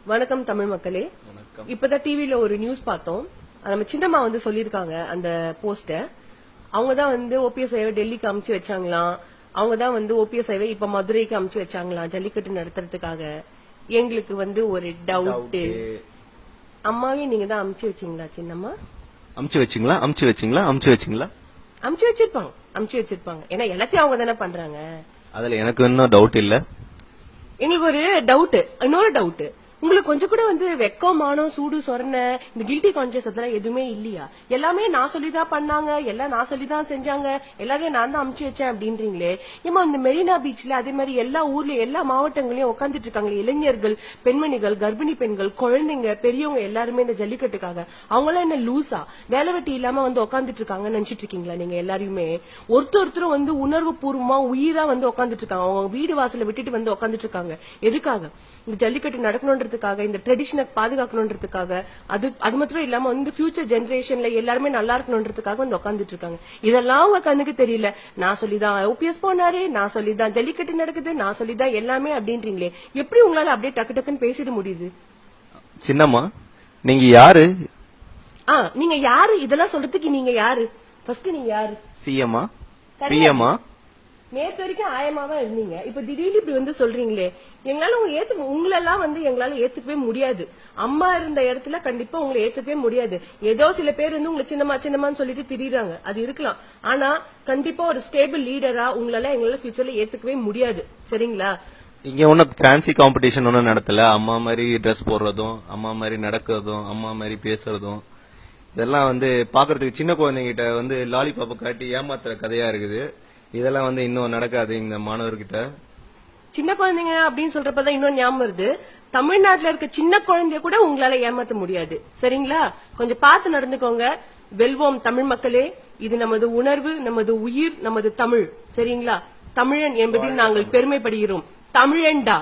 வணக்கம் தமிழ் மக்களே. இப்பதான் டிவில ஒரு நியூஸ் பார்த்தோம். நம்ம சின்னம்மா வந்து சொல்லிருக்காங்க அந்த போஸ்ட. அவங்கதான் வந்து ஓபிஎஸ் ஐவை டெல்லிக்கு அமுச்சு வச்சாங்களாம். அவங்கதான் வந்து ஓபிஎஸ் ஐவை இப்ப மதுரைக்கு அமுச்சு வச்சாங்களாம் ஜல்லிக்கட்டு நடத்துறதுக்காக. எங்களுக்கு வந்து ஒரு டவுட். அம்மாவையும் நீங்க தான் அமுச்சு வச்சீங்களா சின்னம்மா? அமுச்சு வச்சீங்களா? அமுச்சு வச்சிருப்பாங்க. ஏன்னா எல்லாத்தையும் அவங்க தானே பண்றாங்க. அதுல எனக்கு இன்னும் டவுட் இல்ல. எங்களுக்கு ஒரு டவுட், இன்னொரு டவுட். உங்களுக்கு கொஞ்சம் கூட வந்து வெக்கம், மானம், சூடு, சொரண, இந்த கில்ட்டி கான்சியஸ் அதெல்லாம் எதுவுமே இல்லையா? எல்லாமே நான் சொல்லிதான் பண்ணாங்க, எல்லாம் நான் சொல்லிதான் செஞ்சாங்க, எல்லாரையும் நான் தான் அமுச்சு வச்சேன் அப்படின்றீங்களே. ஏமா இந்த மெரினா பீச்ல அதே மாதிரி எல்லா ஊர்லயும் எல்லா மாவட்டங்களையும் உட்காந்துட்டு இருக்காங்க இளைஞர்கள், பெண்மணிகள், கர்ப்பிணி பெண்கள், குழந்தைங்க, பெரியவங்க எல்லாருமே இந்த ஜல்லிக்கட்டுக்காக. அவங்களாம் என்ன லூசா வேலை வெட்டி இல்லாம வந்து உட்காந்துட்டு இருக்காங்கன்னு நினைச்சிட்டு இருக்கீங்களா? நீங்க எல்லாருமே ஒருத்தரும் வந்து உணர்வு பூர்வமா உயிரா வந்து உட்காந்துட்டு இருக்காங்க. அவங்க வீடு வாசல விட்டுட்டு வந்து உட்காந்துட்டு இருக்காங்க. எதுக்காக? இந்த ஜல்லிக்கட்டு நடக்கணும், இந்த ட்ரெடிஷனை பாதுகாக்கணும்ன்றதுக்காக. அது மட்டும் இல்லாம வந்து ஃபியூச்சர் ஜெனரேஷன்ல எல்லாருமே நல்லா இருக்கணும்ன்றதுக்காக வந்து உட்காந்துட்டு இருக்காங்க. இதெல்லாம் உங்க கண்ணுக்கு தெரியல. நான் சொல்லிதான் ஓபிஎஸ் போனாரு, நான் சொல்லிதான் ஜல்லிக்கட்டு நடக்குது, நான் சொல்லிதான் எல்லாமே அப்படின்றீங்களே. எப்படி உங்களால அப்படியே டக்கு டக்குன்னு பேசிட முடியுது? சின்னம்மா, நீங்க யாரு? நீங்க யாரு? இதெல்லாம் சொல்றதுக்கு நீங்க யாரு? ஃபர்ஸ்ட் நீங்க யாரு? சிஎம்மா, பிஎம்மா? நேத்து வரைக்கும் ஆயமாவா இருந்தீங்க. இப்ப திடீர்னு இப்படி வந்து சொல்றீங்களே. எங்களால உங்களெல்லாம் வந்து எங்களால ஏத்துக்கவே முடியாது. அம்மா இருந்த இடத்துல கண்டிப்பா உங்களை ஏத்துக்கவே முடியாது. ஏதோ சில பேர் வந்து உங்களை சின்னமான்னு சொல்லிட்டு திரியுறாங்க, அது இருக்கலாம். ஆனா கண்டிப்பா ஒரு ஸ்டேபிள் லீடரா உங்களால எங்களால ஃபியூச்சர்ல ஏத்துக்கவே முடியாது. சரிங்களா? இங்க ஒன்னும் ஃபேன்சி காம்படிஷன் ஒன்னும் நடத்தல. அம்மா மாதிரி ட்ரெஸ் போடுறதும், அம்மா மாதிரி நடக்கிறதும், அம்மா மாதிரி பேசுறதும், இதெல்லாம் வந்து பாக்குறதுக்கு சின்ன குழந்தைகிட்ட வந்து லாலிபாப்பை காட்டி ஏமாத்துற கதையா இருக்குது. இதெல்லாம் வந்து இன்னும் நடக்காது இந்த மாணவர்கிட்ட. சின்ன குழந்தைங்க அப்படின்னு சொல்றப்பதான் இன்னும் ஞாபகம் வருது. தமிழ்நாட்டுல இருக்க சின்ன குழந்தைய கூட உங்களால ஏமாத்த முடியாது. சரிங்களா? கொஞ்சம் பார்த்து நடந்துக்கோங்க. வெல்வோம் தமிழ் மக்களே. இது நமது உணர்வு, நமது உயிர், நமது தமிழ். சரிங்களா? தமிழன் என்பதில் நாங்கள் பெருமைப்படுகிறோம். தமிழன்டா.